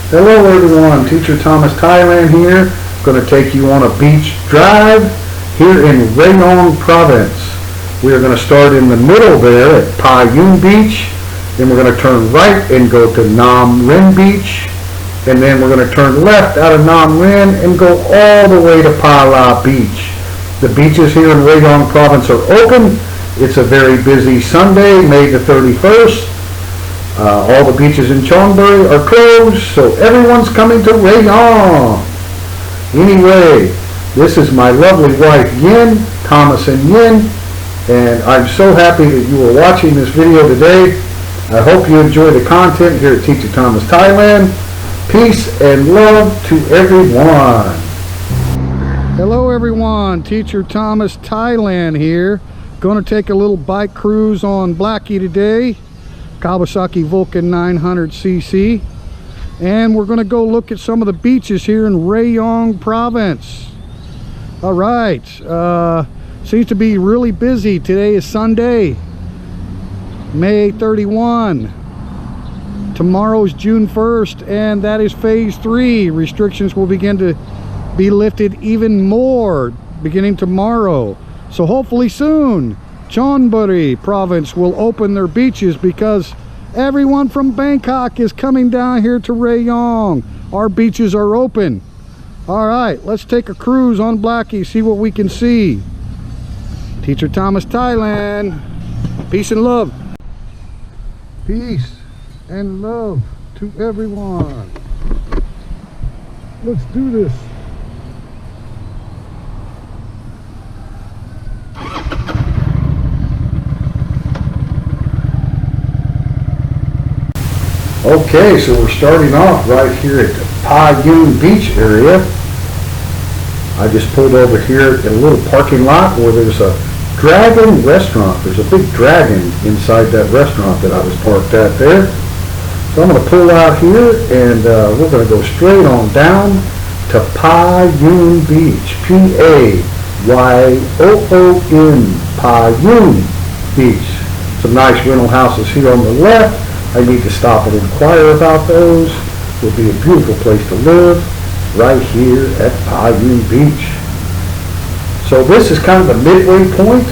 Hello everyone, Teacher Thomas Thailand here. Going to take you on a beach drive here in Rayong province. We are going to start in the middle there at Pha Beach. Then we're going to turn right and go to Nam Rin Beach. And then we're going to turn left out of Nam Rin and go all the way to Phala Beach. The beaches here in Rayong province are open. It's a very busy Sunday, May the 31st. All the beaches in Chonburi are closed, so everyone's coming to Rayong. Anyway, this is my lovely wife Yin, Thomas and Yin, and I'm so happy that you are watching this video today. I hope you enjoy the content here at Teacher Thomas Thailand. Peace and love to everyone. Hello everyone, Teacher Thomas Thailand here. Going to take a little bike cruise on Blackie today. Kawasaki Vulcan 900cc, and we're going to go look at some of the beaches here in Rayong province. All right, seems to be really busy. Today is Sunday, May 31. Tomorrow is June 1st, and that is phase 3. Restrictions will begin to be lifted even more beginning tomorrow, so hopefully soon Chonburi province will open their beaches, because everyone from Bangkok is coming down here to Rayong. Our beaches are open. All right, let's take a cruise on Blackie, see what we can see. Teacher Thomas Thailand. Peace and love. Peace and love to everyone. Let's do this. Okay, so we're starting off right here at the Pha Beach area. I just pulled over here in a little parking lot where there's a dragon restaurant. There's a big dragon inside that restaurant that I was parked at there. So I'm going to pull out here, and we're going to go straight on down to Pha Beach. P-A-Y-O-O-N, Pha Beach. Some nice rental houses here on the left. I need to stop and inquire about those. It will be a beautiful place to live right here at Pha Beach. So this is kind of the midway point.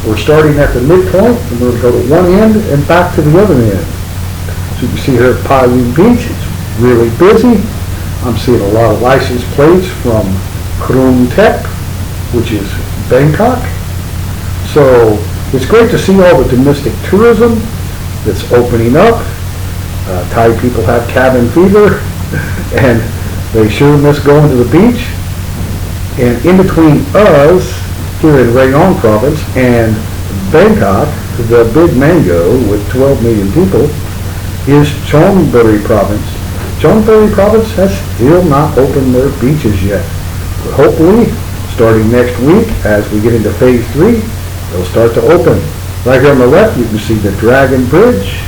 We're starting at the midpoint, and we're going to go to one end and back to the other end. So you can see here at Pha Beach, it's really busy. I'm seeing a lot of license plates from Krung Thep, which is Bangkok. So it's great to see all the domestic tourism that's opening up. Thai people have cabin fever, and they sure miss going to the beach. And in between us here in Rayong province and Bangkok, the big mango with 12 million people, is Chonburi province. Chonburi province has still not opened their beaches yet. But hopefully, starting next week, as we get into phase 3, they'll start to open. Right here on the left, you can see the Dragon Bridge.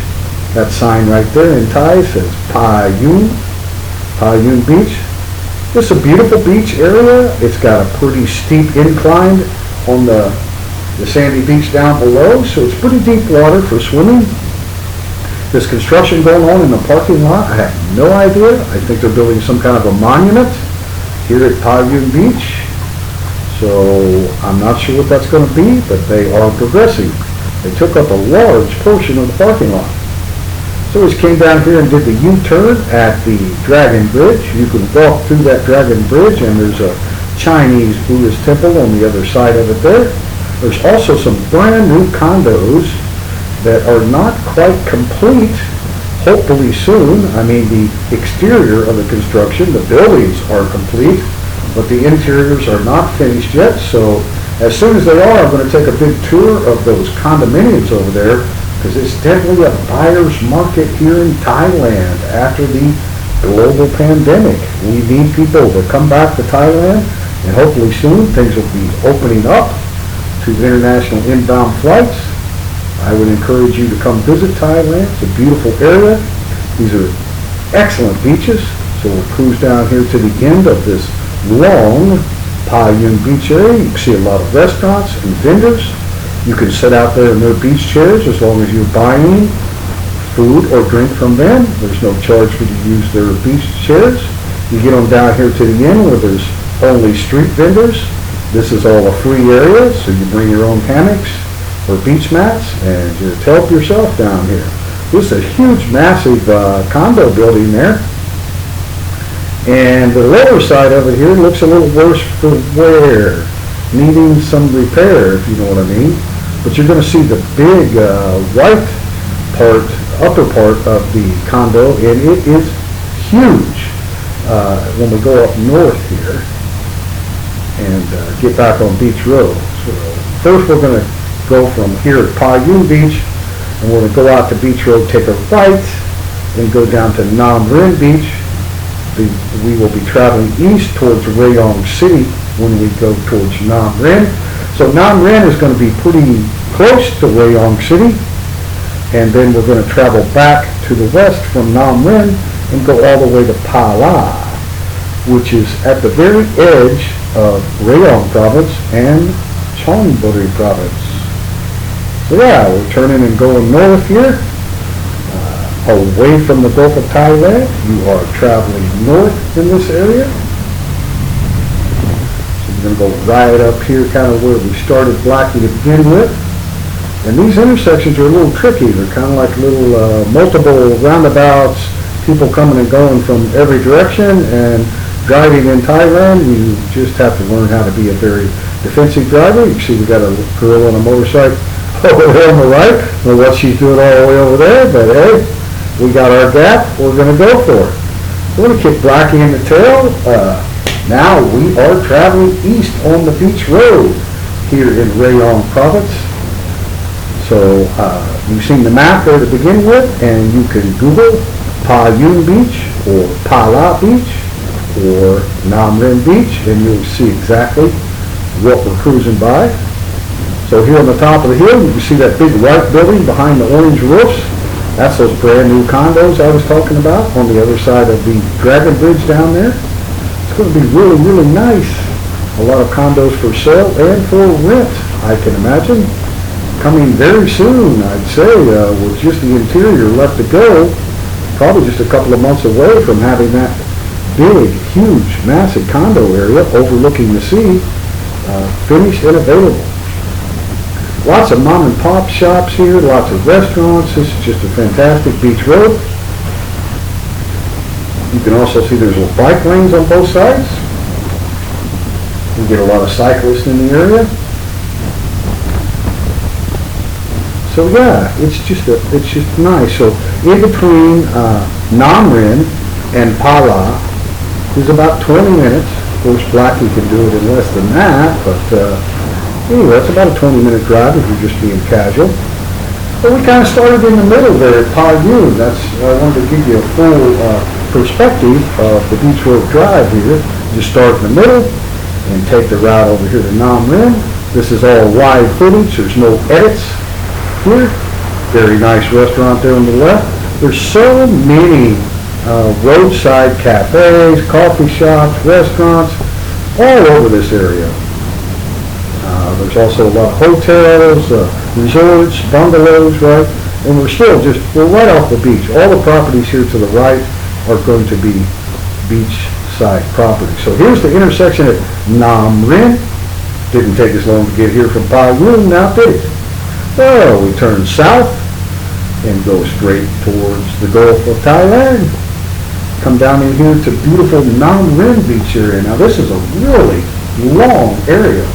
That sign right there in Thai says Pha Beach. It's a beautiful beach area. It's got a pretty steep incline on the sandy beach down below, so it's pretty deep water for swimming. There's construction going on in the parking lot. I have no idea. I think they're building some kind of a monument here at Pha Beach. So I'm not sure what that's going to be, but they are progressing. They took up a large portion of the parking lot. So we came down here and did the U-turn at the Dragon Bridge. You can walk through that Dragon Bridge, and there's a Chinese Buddhist temple on the other side of it there. There's also some brand new condos that are not quite complete. Hopefully soon. I mean, the exterior of the construction, the buildings are complete, but the interiors are not finished yet. So as soon as they are, I'm going to take a big tour of those condominiums over there, because it's definitely a buyer's market here in Thailand after the global pandemic. We need people to come back to Thailand, and hopefully soon things will be opening up to international inbound flights. I would encourage you to come visit Thailand. It's a beautiful area. These are excellent beaches. So we'll cruise down here to the end of this long Pha Beach area. You can see a lot of restaurants and vendors. You can sit out there in their beach chairs as long as you're buying food or drink from them. There's no charge for you to use their beach chairs. You get on down here to the end where there's only street vendors. This is all a free area, so you bring your own hammocks or beach mats and just help yourself down here. This is a huge, massive condo building there. And the lower side of it here looks a little worse for wear, needing some repair, if you know what I mean. But you're going to see the big white part, upper part of the condo, and it is huge. When we go up north here and get back on Beach Road. So first we're going to go from here at Phala Beach, and we're going to go out to Beach Road, take a right, and go down to Nam Rin Beach. We will be traveling east towards Rayong City when we go towards Nam Rin. So Nam Rin is going to be pretty close to Rayong City, and then we're going to travel back to the west from Nam Rin and go all the way to Phala, which is at the very edge of Rayong province and Chonburi province. So yeah, we're turning and going north here, away from the Gulf of Thailand. You are traveling north in this area. So you're going to go right up here, kind of where we started Blackie to begin with. And these intersections are a little tricky. They're kind of like little multiple roundabouts, people coming and going from every direction, and driving in Thailand, you just have to learn how to be a very defensive driver. You see we got a girl on a motorcycle over there on the right. I don't know what she's doing all the way over there, but hey, we got our gap, we're going to go for it. We're going to kick Blackie in the tail. Now we are traveling east on the beach road here in Rayong province. So you've seen the map there to begin with, and you can Google Phala Beach or Phala Beach or Nam Rin Beach, and you'll see exactly what we're cruising by. So here on the top of the hill, you can see that big white building behind the orange roofs. That's those brand new condos I was talking about on the other side of the Dragon Bridge down there. It's going to be really, really nice. A lot of condos for sale and for rent, I can imagine. Coming very soon, I'd say, with just the interior left to go. Probably just a couple of months away from having that big, huge, massive condo area overlooking the sea finished and available. Lots of mom and pop shops here, lots of restaurants. This is just a fantastic beach road. You can also see there's little bike lanes on both sides. You get a lot of cyclists in the area. So yeah, it's just nice. So in between Nam Rin and Phala is about 20 minutes. Of course, Blackie can do it in less than that, but anyway, it's about a 20-minute drive if you're just being casual. But we kind of started in the middle there at Phala. I wanted to give you a full perspective of the beach road drive here. Just start in the middle and take the route over here to Nam Rin. This is all live footage. There's no edits here. Very nice restaurant there on the left. There's so many roadside cafes, coffee shops, restaurants all over this area. There's also a lot of hotels, resorts, bungalows, right? And we're right off the beach. All the properties here to the right are going to be beachside properties. So here's the intersection at Nam Rin. Didn't take as long to get here from Phala, now did it? Well, we turn south and go straight towards the Gulf of Thailand. Come down in here to beautiful Nam Rin Beach area. Now this is a really long area.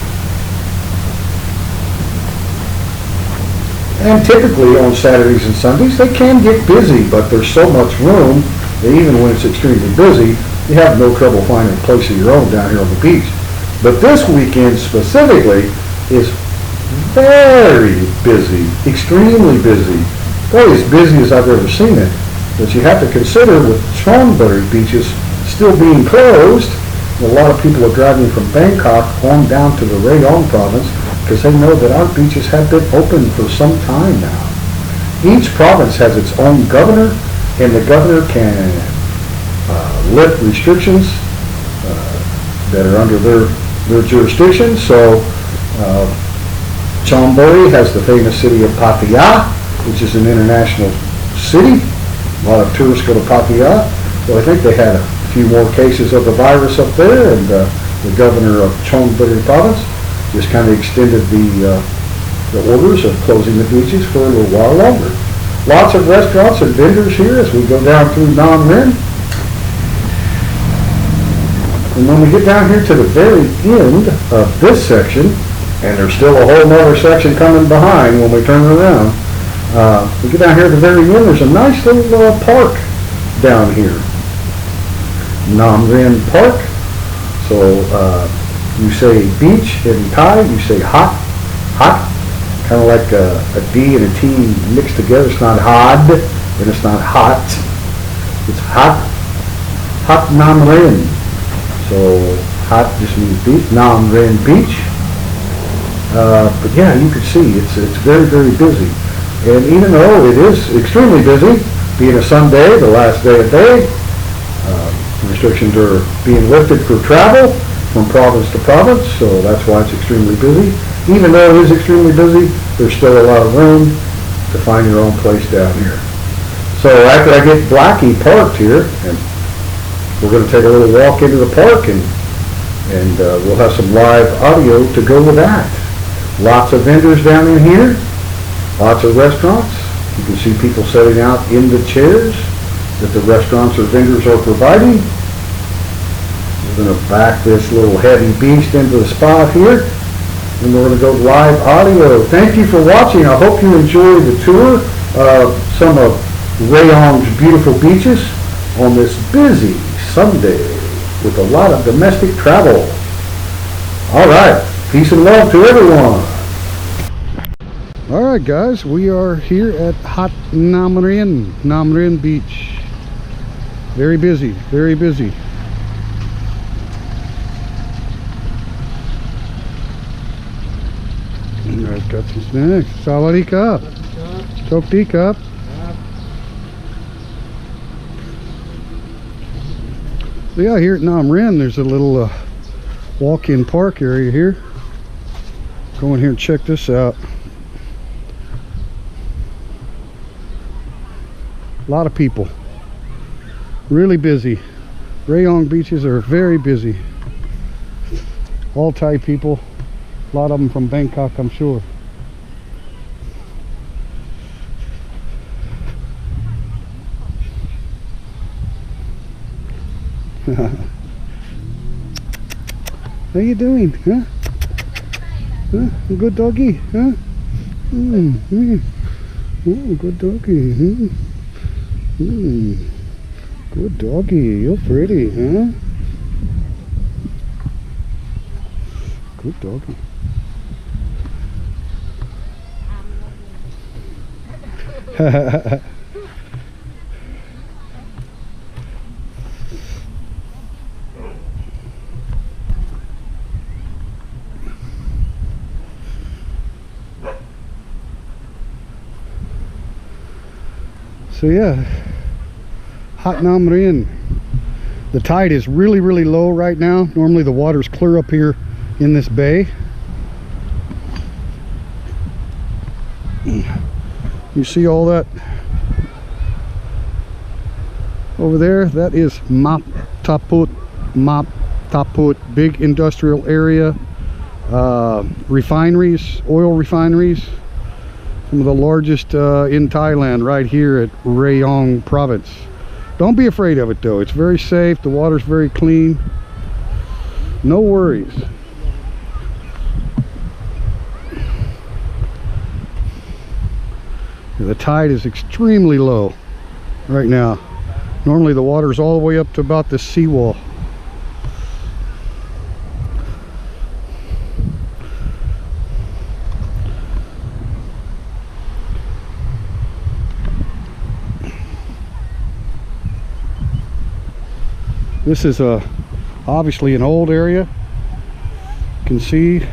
And typically on Saturdays and Sundays they can get busy, but there's so much room that even when it's extremely busy, you have no trouble finding a place of your own down here on the beach. But this weekend specifically is very busy, extremely busy. Probably as busy as I've ever seen it. But you have to consider with Chonburi beaches still being closed, a lot of people are driving from Bangkok on down to the Rayong province because they know that our beaches have been open for some time now. Each province has its own governor, and the governor can lift restrictions that are under their jurisdiction. So Chonburi has the famous city of Pattaya, which is an international city. A lot of tourists go to Phala. Well, I think they had a few more cases of the virus up there, and the governor of Chongburi province just kind of extended the orders of closing the beaches for a little while longer. Lots of restaurants and vendors here as we go down through Nam Rin. And when we get down here to the very end of this section, and there's still a whole nother section coming behind when we turn around, we get down here at the very end, there's a nice little park down here. Nam Rin Park. So you say beach in Thai, you say hot, kind of like a D and a T mixed together. It's not hod, and it's not hot. It's hot Nam Rin. So hot just means beach, Nam Rin Beach. But yeah, you can see it's very, very busy. And even though it is extremely busy, being a Sunday, the last day of day, restrictions are being lifted for travel from province to province, so that's why it's extremely busy. Even though it is extremely busy, there's still a lot of room to find your own place down here. So after I get Blackie parked here, and we're going to take a little walk into the park, and we'll have some live audio to go with that. Lots of vendors down in here, lots of restaurants. You can see people setting out in the chairs that the restaurants or vendors are providing. We're going to back this little heavy beast into the spot here, and we're going to go live audio. Thank you for watching. I hope you enjoyed the tour of some of Rayong's beautiful beaches on this busy Sunday with a lot of domestic travel. All right, peace and love to everyone. All right, guys, we are here at Hot Nam Rin Beach. Very busy, very busy. I've got some snacks. Sawadee Cup. Chokti Cup. So yeah, here at Nam Rin, there's a little walk-in park area here. Go in here and check this out. A lot of people. Really busy. Rayong beaches are very busy. All Thai people. A lot of them from Bangkok, I'm sure. How you doing, huh? Huh? Good doggy, huh? Oh, good doggy, huh? Good doggy, you're pretty, huh? Good doggy. So yeah, Hot Nam Rin. The tide is really, really low right now. Normally the water's clear up here in this bay. You see all that over there? That is Map Taput, big industrial area, refineries, oil refineries. Some of the largest in Thailand, right here at Rayong province. Don't be afraid of it though. It's very safe. The water's very clean. No worries. The tide is extremely low right now. Normally the water's all the way up to about the seawall. This is obviously an old area. You can see a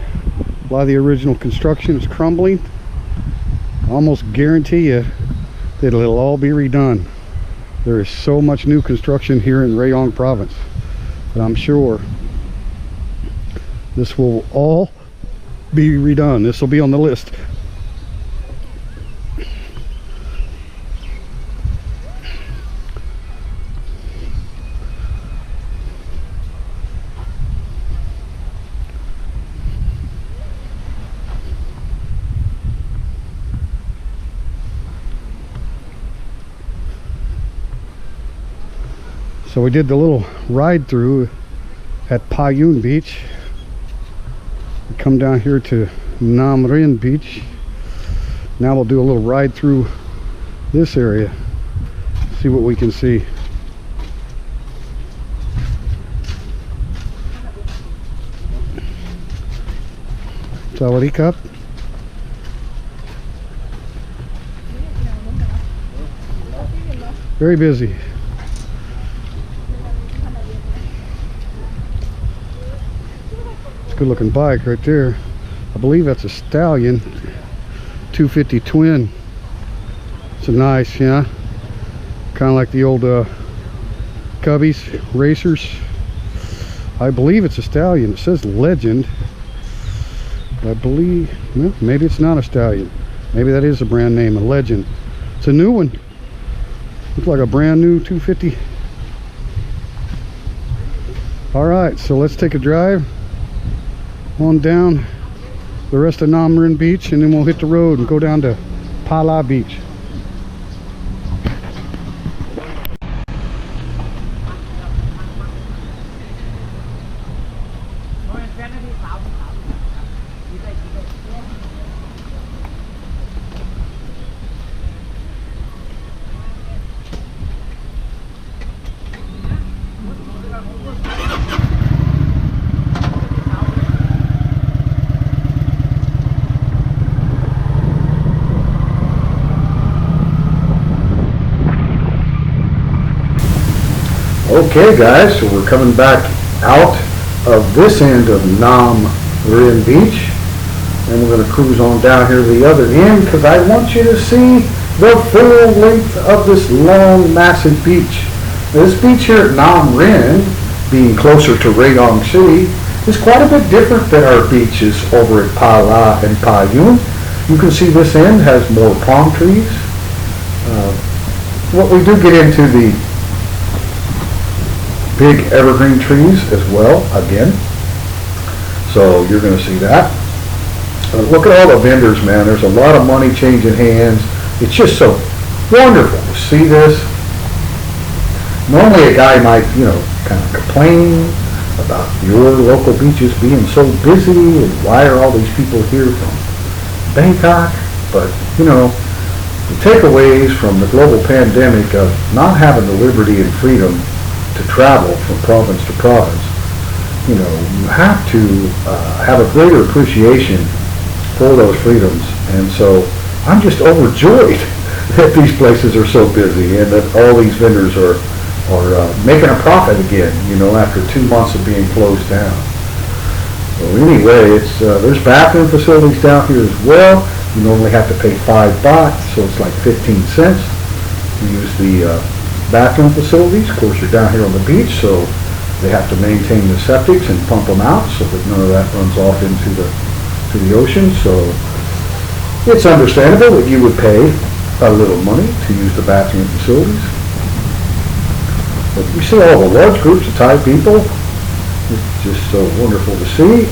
lot of the original construction is crumbling. I almost guarantee you that it'll all be redone. There is so much new construction here in Rayong province that I'm sure this will all be redone. This will be on the list. So we did the little ride through at Payun Beach. We come down here to Nam Rin Beach. Now we'll do a little ride through this area, see what we can see. Sawadee Cup. Very busy. Good looking bike right there. I believe that's a Stallion 250 twin. It's a nice, yeah, kind of like the old Cubbies racers. I believe it's a Stallion. It says Legend. I believe, well, maybe it's not a Stallion. Maybe that is a brand name, a Legend. It's a new one. Looks like a brand new 250. All right, so let's take a drive on down the rest of Nam Rin Beach, and then we'll hit the road and go down to Phala Beach. Okay guys, so we're coming back out of this end of Nam Rin Beach, and we're going to cruise on down here to the other end because I want you to see the full length of this long, massive beach. This beach here at Nam Rin, being closer to Rayong City, is quite a bit different than our beaches over at Phala and Payun. You can see this end has more palm trees. What we do get into the big evergreen trees as well again, so you're going to see that. Look at all the vendors, man. There's a lot of money changing hands. It's just so wonderful to see this. Normally a guy might, kind of complain about your local beaches being so busy and why are all these people here from Bangkok, but the takeaways from the global pandemic of not having the liberty and freedom to travel from province to province, you have to have a greater appreciation for those freedoms. And so I'm just overjoyed that these places are so busy and that all these vendors are making a profit again, after 2 months of being closed down. So anyway, there's bathroom facilities down here as well. You normally have to pay 5 baht, so it's like 15 cents to use the bathroom facilities. Of course, you're down here on the beach, so they have to maintain the septics and pump them out so that none of that runs off into the ocean. So it's understandable that you would pay a little money to use the bathroom facilities. But you see all the large groups of Thai people. It's just so wonderful to see.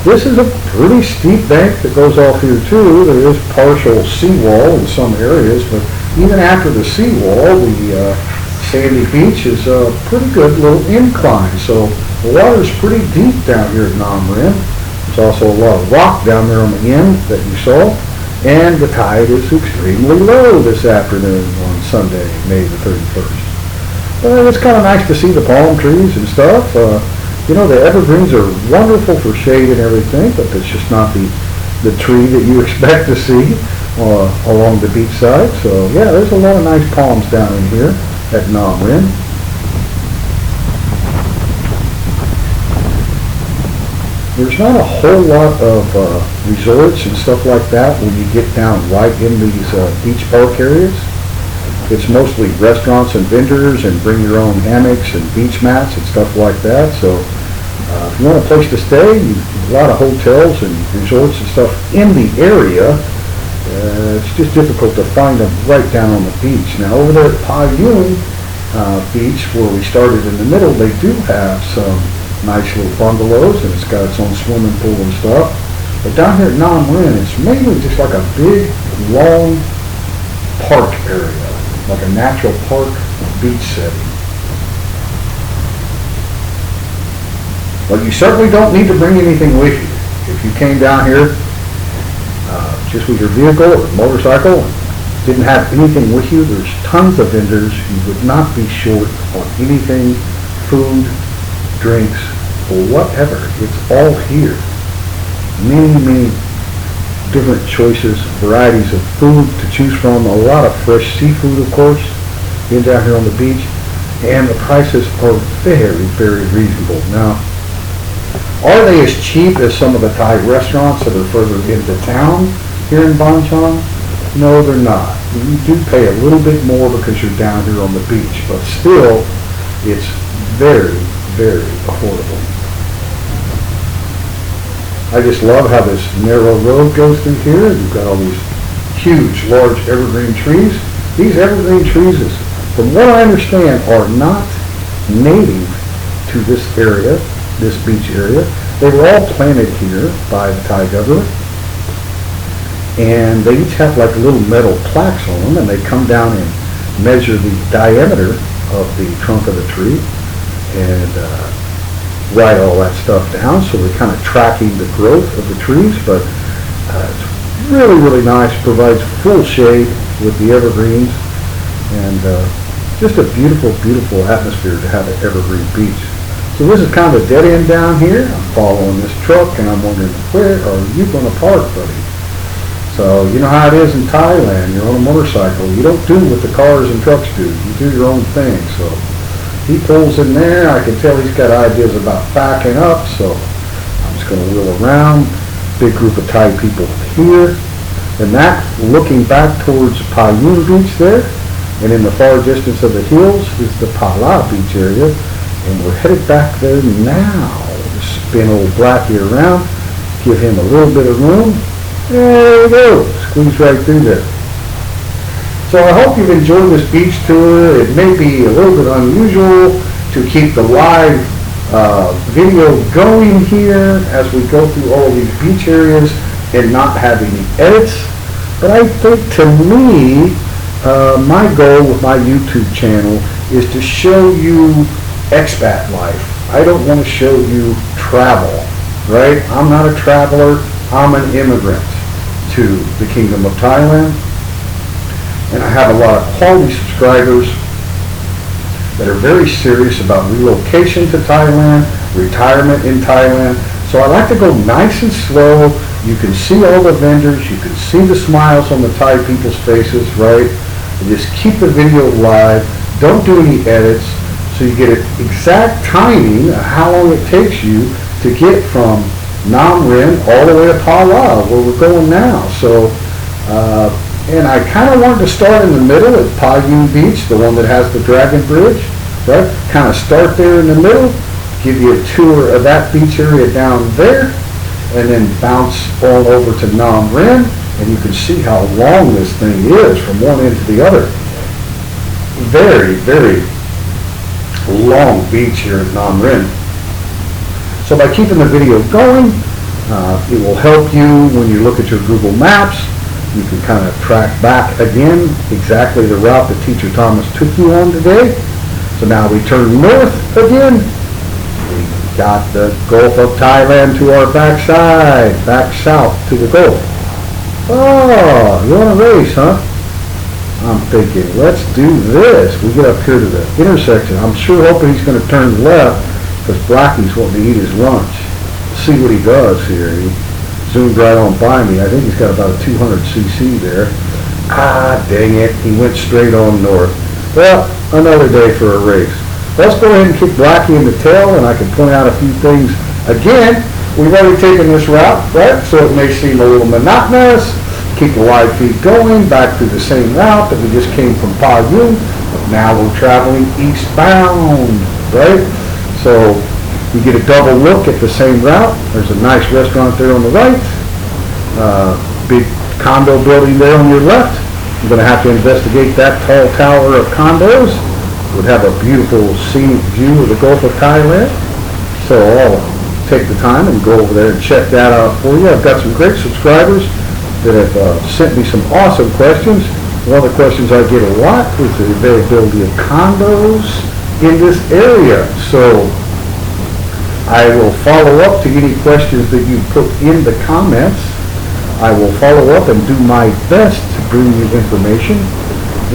This is a pretty steep bank that goes off here too. There is partial seawall in some areas, but even after the seawall, the sandy beach is a pretty good little incline. So the water's pretty deep down here at Nam Rin. There's also a lot of rock down there on the end that you saw. And the tide is extremely low this afternoon on Sunday, May the 31st. It's kind of nice to see the palm trees and stuff. The evergreens are wonderful for shade and everything, but it's just not the tree that you expect to see along the beach side. So yeah, there's a lot of nice palms down in here at Nam Rin. There's not a whole lot of resorts and stuff like that when you get down right in these beach park areas. It's mostly restaurants and vendors and bring your own hammocks and beach mats and stuff like that. So if you want a place to stay, a lot of hotels and resorts and stuff in the area. It's just difficult to find them right down on the beach. Now over there at Payun Beach, where we started in the middle, they do have some nice little bungalows and it's got its own swimming pool and stuff. But down here at Nam Rin, it's mainly just like a big, long park area, like a natural park beach setting. Well, you certainly don't need to bring anything with you. If you came down here just with your vehicle or motorcycle and didn't have anything with you, there's tons of vendors. You would not be short on anything, food, drinks, or whatever. It's all here. Many different choices, varieties of food to choose from. A lot of fresh seafood, of course, being down here on the beach. And the prices are very reasonable. Now, are they as cheap as some of the Thai restaurants that are further into town here in Bang Chang? No, they're not. You do pay a little bit more because you're down here on the beach, but still, it's very affordable. I just love how this narrow road goes through here. You've got all these huge, large evergreen trees. These evergreen trees, from what I understand, are not native to this area, this beach area. They were all planted here by the Thai government. And they each have like little metal plaques on them, and they come down and measure the diameter of the trunk of the tree and write all that stuff down. So we're kind of tracking the growth of the trees, but it's really nice. Provides full shade with the evergreens, and just a beautiful atmosphere to have at Evergreen Beach. So this is kind of a dead end down here. I'm following this truck, and I'm wondering, where are you going to park, buddy? So you know how it is in Thailand. You're on a motorcycle. You don't do what the cars and trucks do. You do your own thing. So he pulls in there. I can tell he's got ideas about backing up. So I'm just going to wheel around. Big group of Thai people here. And that, looking back towards Payun Beach there, and in the far distance of the hills is the Phala beach area. And we're headed back there now. Spin old Blackie around. Give him a little bit of room. There we go. Squeeze right through there. So I hope you've enjoyed this beach tour. It may be a little bit unusual to keep the live video going here as we go through all of these beach areas and not have any edits. But I think, to me, my goal with my YouTube channel is to show you expat life. I don't want to show you travel, right? I'm not a traveler. I'm an immigrant to the Kingdom of Thailand, and I have a lot of quality subscribers that are very serious about relocation to Thailand, retirement in Thailand. So I like to go nice and slow. You can see all the vendors, you can see the smiles on the Thai people's faces, right? And just keep the video live, don't do any edits, so you get an exact timing of how long it takes you to get from Nam Rin all the way to Phala, where we're going now. So, and I kind of wanted to start in the middle at Payun Beach, the one that has the Dragon Bridge, right? Kind of start there in the middle, give you a tour of that beach area down there, and then bounce all over to Nam Rin, and you can see how long this thing is from one end to the other. Very long beach here at Nam Rin. So by keeping the video going, it will help you when you look at your Google Maps. You can kind of track back again exactly the route that Teacher Thomas took you on today. So now we turn north again. We got the Gulf of Thailand to our backside, back south to the Gulf. Oh, you want to race, huh? I'm thinking, let's do this. We get up here to the intersection. I'm sure hoping he's going to turn left, because Blackie's wanting to eat his lunch. Let's see what he does here. He zoomed right on by me. I think he's got about a 200cc there. Ah, dang it. He went straight on north. Well, another day for a race. Let's go ahead and kick Blackie in the tail, and I can point out a few things. Again, we've already taken this route, right? So it may seem a little monotonous. Keep the live feed going back through the same route that we just came from Payun, but now we're traveling eastbound, right? So you get a double look at the same route. There's a nice restaurant there on the right, big condo building there on your left. I'm going to have to investigate that tall tower of condos. It would have a beautiful scenic view of the Gulf of Thailand. So I'll take the time and go over there and check that out for you. I've got some great subscribers that have sent me some awesome questions. One of the questions I get a lot is the availability of condos in this area. So I will follow up to any questions that you put in the comments. I will follow up and do my best to bring you information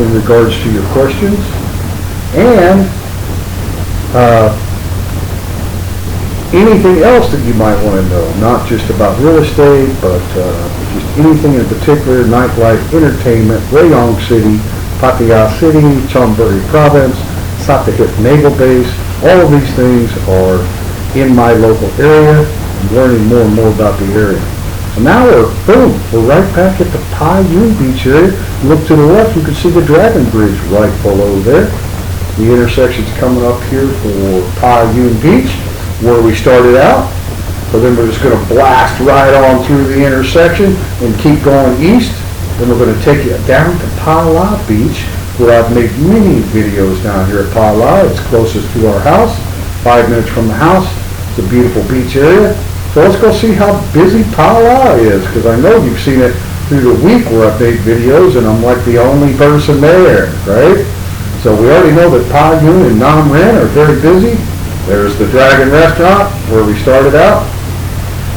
in regards to your questions. And anything else that you might want to know, not just about real estate, but just anything in particular, nightlife, entertainment, Rayong City, Pattaya City, Chonburi Province, Satahip Naval Base. All of these things are in my local area. I'm learning more and more about the area. So now we're right back at the Pha Beach area. Look to the left, you can see the Dragon Bridge right below there. The intersection's coming up here for Pha Beach, where we started out. So then we're just going to blast right on through the intersection and keep going east. Then we're going to take you down to Phala Beach, where I've made many videos down here at Phala. It's closest to our house, 5 minutes from the house. It's a beautiful beach area. So let's go see how busy Phala is, because I know you've seen it through the week where I've made videos and I'm like the only person there, right? So we already know that Pha Yun and Nam Ren are very busy. There's the Dragon Restaurant where we started out.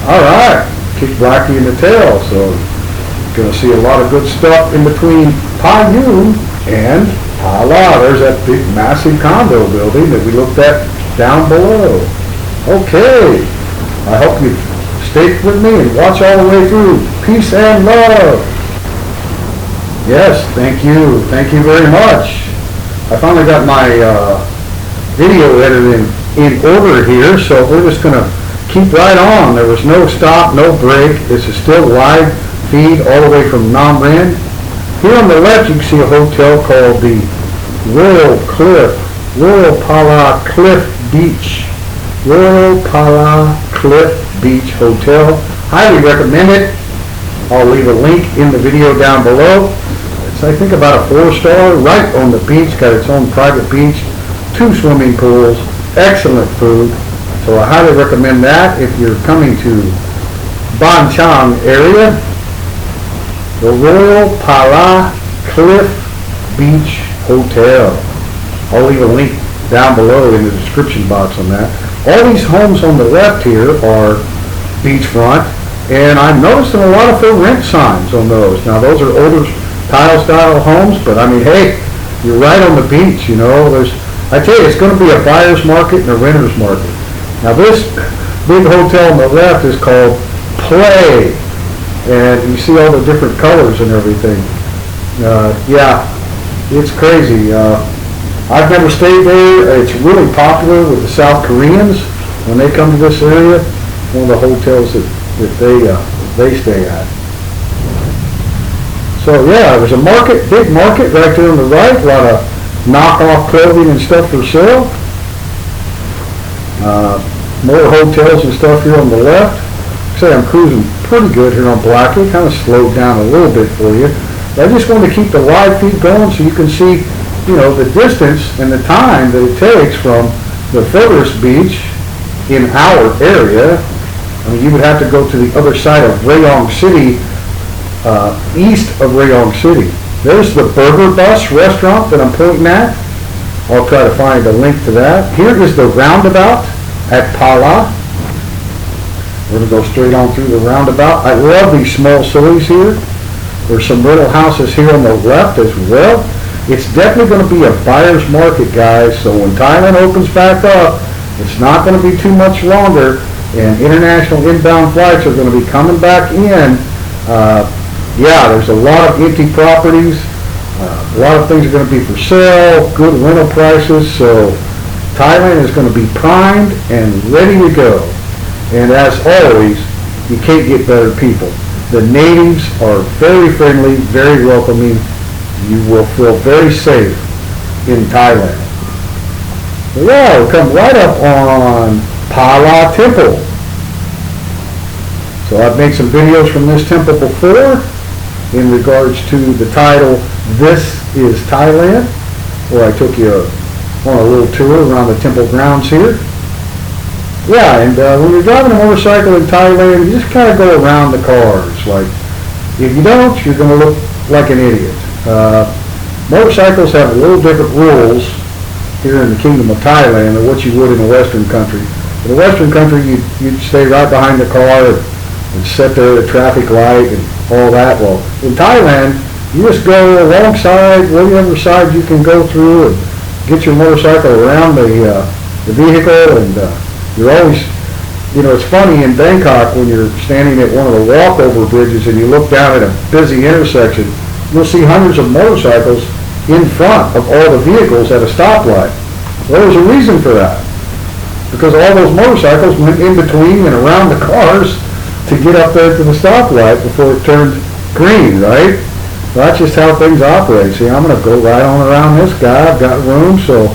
All right, kick Blackie in the tail. So you're going to see a lot of good stuff in between Pha Yun and Phala. There's that big, massive condo building that we looked at down below. Okay, I hope you stay with me and watch all the way through. Peace and love. Yes, thank you. Thank you very much. I finally got my video editing in order here, so we're just going to keep right on. There was no stop, no break. This is still live feed all the way from Nam Ren. Here on the left, you can see a hotel called the Royal Phala Cliff Beach. Royal Phala Cliff Beach Hotel. Highly recommend it. I'll leave a link in the video down below. It's, I think, about a 4-star, right on the beach, got its own private beach, 2 swimming pools, excellent food. So I highly recommend that if you're coming to Ban Chang area. The Royal Phala Cliff Beach Hotel. I'll leave a link down below in the description box on that. All these homes on the left here are beachfront, and I'm noticing a lot of for rent signs on those. Now those are older tile style homes, but I mean, hey, you're right on the beach, you know. I tell you, it's going to be a buyer's market and a renter's market. Now this big hotel on the left is called Play, and you see all the different colors and everything. Yeah, it's crazy. I've never stayed there. It's really popular with the South Koreans when they come to this area. One of the hotels that they stay at. So yeah, there's a market, big market right there on the right. A lot of knockoff clothing and stuff for sale. More hotels and stuff here on the left. Say I'm cruising pretty good here on Blackie. Kind of slowed down a little bit for you. But I just want to keep the live feed going so you can see, you know, the distance and the time that it takes from the furthest beach in our area. I mean, you would have to go to the other side of Rayong City, east of Rayong City. There's the Burger Bus restaurant that I'm pointing at. I'll try to find a link to that. Here is the roundabout at Phala. We're going to go straight on through the roundabout. I love these small sillies here. There's some rental houses here on the left as well. It's definitely going to be a buyer's market, guys. So when Thailand opens back up, it's not going to be too much longer, and international inbound flights are going to be coming back in. Yeah, there's a lot of empty properties. A lot of things are going to be for sale, good rental prices. So Thailand is going to be primed and ready to go. And as always, you can't get better people. The natives are very friendly, very welcoming. You will feel very safe in Thailand. Yeah, we'll come right up on Phala Temple. So I've made some videos from this temple before in regards to the title, This is Thailand, where I took you on a little tour around the temple grounds here. Yeah, and when you're driving a motorcycle in Thailand, you just kind of go around the cars. Like, if you don't, you're going to look like an idiot. Motorcycles have a little different rules here in the Kingdom of Thailand than what you would in a Western country. In the Western country, you'd stay right behind the car and sit there at a traffic light and all that. Well, in Thailand, you just go alongside, whatever side you can go through, and get your motorcycle around the vehicle, and you're always, you know, it's funny in Bangkok when you're standing at one of the walkover bridges and you look down at a busy intersection, you'll see hundreds of motorcycles in front of all the vehicles at a stoplight. Well, there's a reason for that. Because all those motorcycles went in between and around the cars to get up there to the stoplight before it turned green, right? Well, that's just how things operate. See, I'm going to go right on around this guy. I've got room, so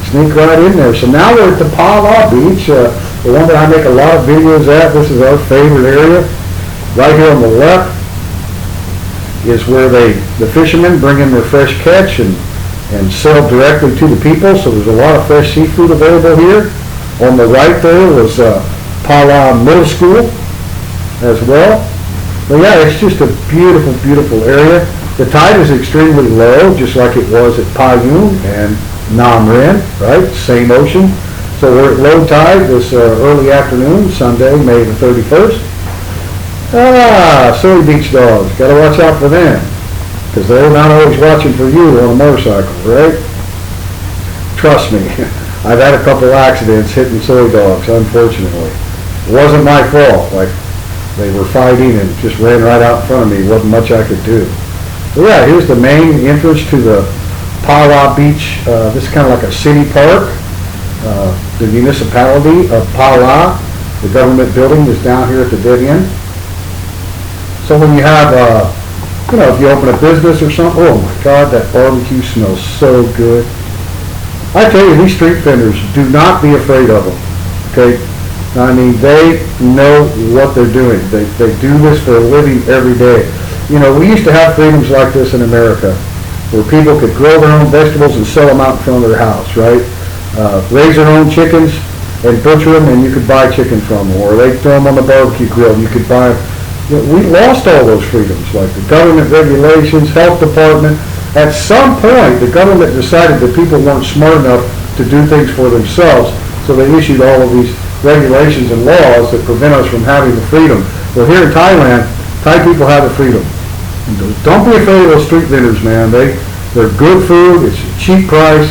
sneak right in there. So now we're at the Phala Beach, the one that I make a lot of videos at. This is our favorite area. Right here on the left is where the fishermen bring in their fresh catch and sell directly to the people. So there's a lot of fresh seafood available here. On the right there was Phala Middle School as well. But yeah, it's just a beautiful, beautiful area. The tide is extremely low, just like it was at Payung and Nam Rin, right? Same ocean. So we're at low tide this early afternoon, Sunday, May the 31st. Silly beach dogs. Got to watch out for them, because they're not always watching for you on a motorcycle, right? Trust me, I've had a couple accidents hitting silly dogs, unfortunately. It wasn't my fault. Like, they were fighting and just ran right out in front of me. Wasn't much I could do. But yeah, here's the main entrance to the Phala Beach. This is kind of like a city park. The municipality of Phala, the government building, is down here at the dead end. So when you have, you know, if you open a business or something, oh my God, that barbecue smells so good. I tell you, these street vendors, do not be afraid of them, okay? I mean, they know what they're doing. They do this for a living every day. You know, we used to have freedoms like this in America, where people could grow their own vegetables and sell them out in front of their house, right? Raise their own chickens and butcher them, and you could buy chicken from them, or they'd throw them on the barbecue grill, and you could buy them. You know, we lost all those freedoms, like the government regulations, health department. At some point, the government decided that people weren't smart enough to do things for themselves, so they issued all of these regulations and laws that prevent us from having the freedom. Well, here in Thailand, Thai people have the freedom. Don't be afraid of those street vendors, man. They're good food. It's a cheap price.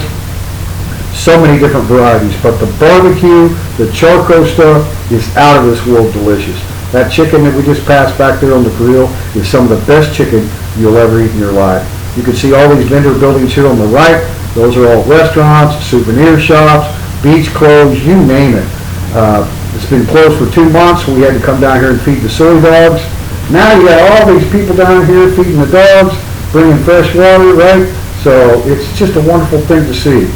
So many different varieties. But the barbecue, the charcoal stuff is out of this world delicious. That chicken that we just passed back there on the grill is some of the best chicken you'll ever eat in your life. You can see all these vendor buildings here on the right. Those are all restaurants, souvenir shops, beach clothes, you name it. It's been closed for 2 months. We had to come down here and feed the silly dogs. Now you got all these people down here feeding the dogs, bringing fresh water, right? So it's just a wonderful thing to see.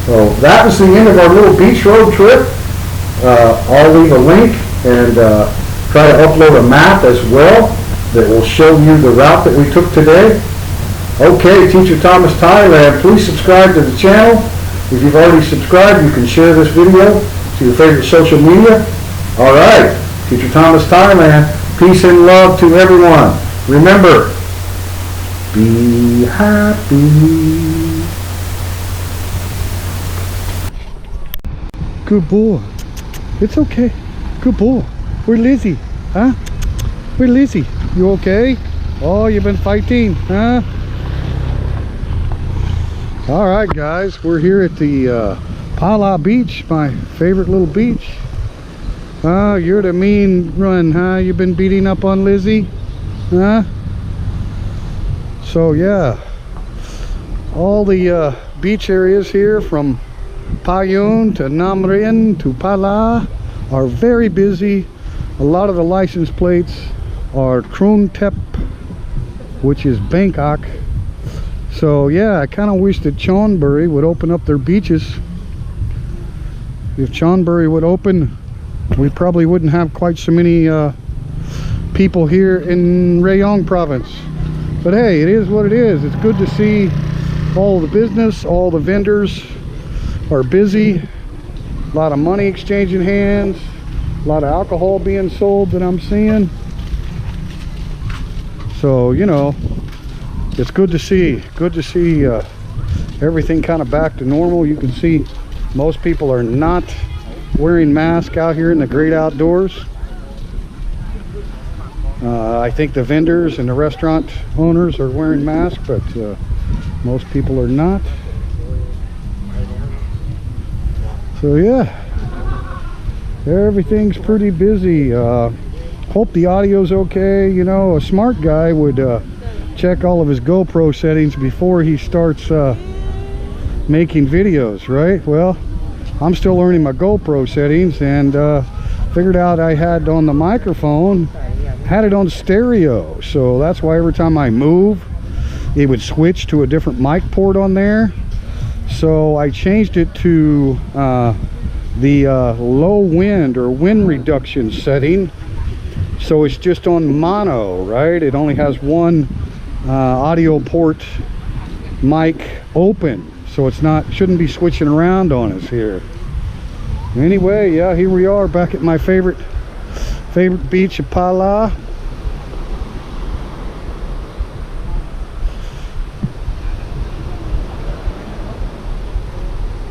So that was the end of our little beach road trip. I'll leave a link and try to upload a map as well that will show you the route that we took today. Okay, Teacher Thomas Thailand, please subscribe to the channel. If you've already subscribed, you can share this video to your favorite social media. All right, Teacher Thomas Thailand, peace and love to everyone. Remember, be happy. Good boy. It's okay. Good boy. We're Lizzie, huh? We're Lizzie. You okay? Oh, you've been fighting, huh? All right, guys, we're here at the Phala Beach, my favorite little beach. You're the mean one, huh? You've been beating up on Lizzie, huh? So yeah, all the beach areas here from Payung to Nam Rin to Phala are very busy. A lot of the license plates are Krung Thep, which is Bangkok. So yeah, I kind of wish that Chonburi would open up their beaches. If Chonburi would open, we probably wouldn't have quite so many people here in Rayong province. But hey, it is what it is. It's good to see all the business, all the vendors are busy. A lot of money exchanging hands, a lot of alcohol being sold that I'm seeing. So, you know, it's good to see everything kind of back to normal. You can see most people are not wearing masks out here in the great outdoors. I think the vendors and the restaurant owners are wearing masks, but most people are not. So yeah, everything's pretty busy. Hope the audio's okay. You know, a smart guy would check all of his GoPro settings before he starts making videos, right? Well, I'm still learning my GoPro settings, and figured out I had on the microphone, had it on stereo, so that's why every time I move it would switch to a different mic port on there. So I changed it to the low wind or wind reduction setting, so it's just on mono, right? It only has one audio port mic open, so it's not, shouldn't be switching around on us here. Anyway, yeah, here we are back at my favorite beach of Phala.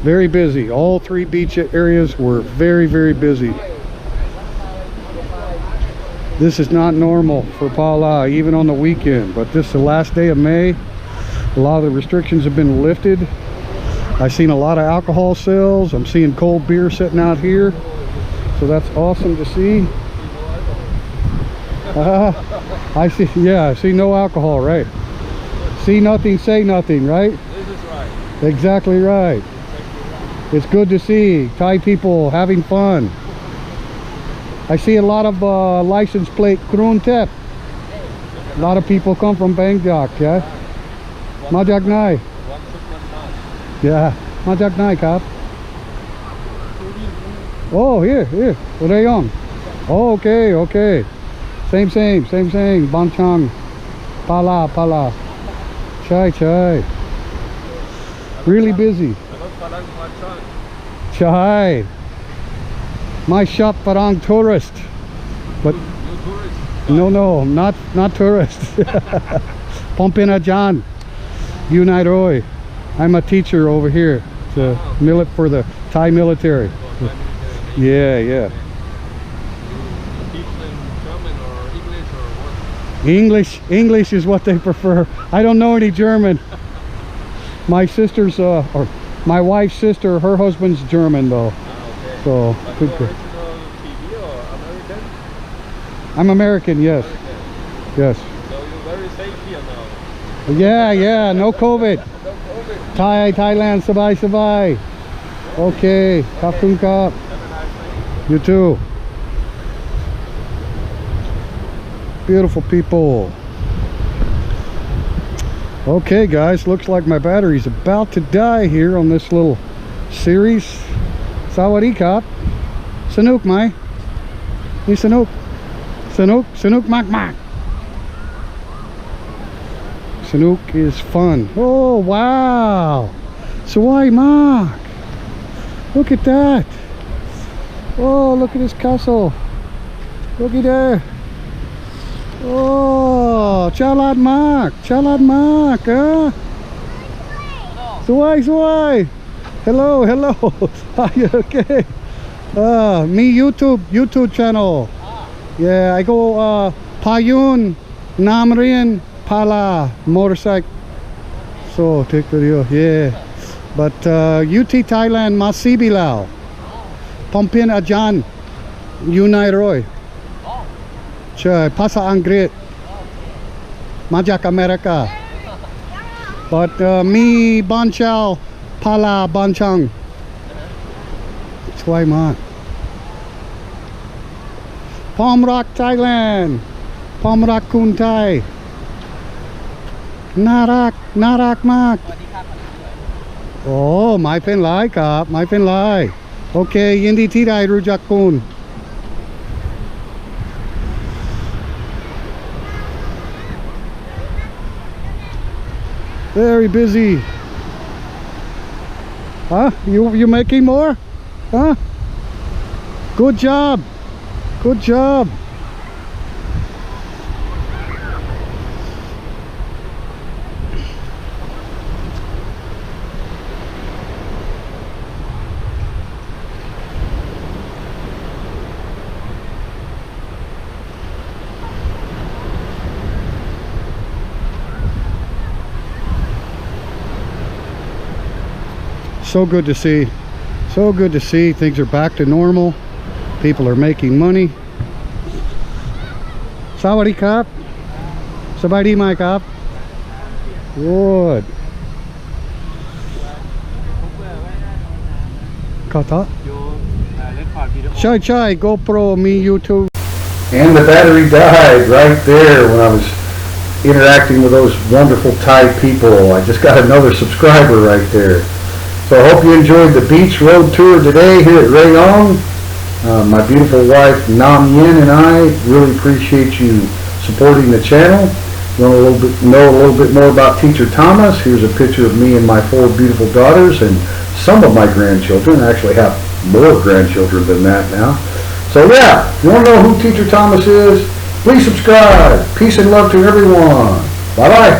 Very busy. All three beach areas were very, very busy. This is not normal for Phala, even on the weekend, but this is the last day of May. A lot of the restrictions have been lifted. I've seen a lot of alcohol sales. I'm seeing cold beer sitting out here, so that's awesome to see. I see, yeah, I see no alcohol, right? See nothing, say nothing, right? This is right. Exactly right. It's good to see Thai people having fun. I see a lot of license plate Krun Tep. A lot of people come from Bangkok, yeah? Majak Nai. Yeah, Majak Nai, Kap. Oh, here, Rayong. Oh, okay. Same. Banchang. Phala. Chai. Really busy. Chai. My shop parang tourist. But no, not tourist. Pompina Jan. Unedited. I'm a teacher over here for the Thai military. Yeah. English is what they prefer. I don't know any German. My sister's or my wife's sister, her husband's German though. So good. I'm American, yes. Yes. So you're very safe here now. Yeah, no COVID. Thailand, sabay. Okay, kapun kap. You too. Beautiful people. Okay guys, looks like my battery's about to die here on this little series. Sawadee kap. Sanuk mai. Ni sanuk mak. Sanuk is fun. Oh wow. Sawai mak. Look at that. Oh, look at this castle. Looky there. Oh, Chalad Mak, huh? Suwai. Hello. Are you okay? Me YouTube channel. Yeah, I go Payun, Namrian, Phala, motorcycle. So take video, yeah. But UT Thailand, Masibilao, Pompin Ajan, Unedited. Chay, Pasa Angrit, Majak America. But me Banchao, Phala Banchang. That's why man. Palm Rock, Thailand. Palm Rock Kun Thai. Narak Mak. Oh, ไม่เป็นไรครับไม่เป็นไรโอเคยินดีที่ได้รู้จักคุณ Very busy. Huh? You making more? Huh? Good job. so good to see. So good to see. Things are back to normal. People are making money. Sawadee Kap. Sabadi Mai Kap. Good. Kata. Chai Chai GoPro me YouTube. And the battery died right there when I was interacting with those wonderful Thai people. I just got another subscriber right there. So I hope you enjoyed the beach road tour today here at Rayong. My beautiful wife Nam Yin and I really appreciate you supporting the channel. You want know a little bit more about Teacher Thomas? Here's a picture of me and my 4 beautiful daughters and some of my grandchildren. I actually have more grandchildren than that now. So yeah, if you want to know who Teacher Thomas is, please subscribe. Peace and love to everyone. Bye-bye.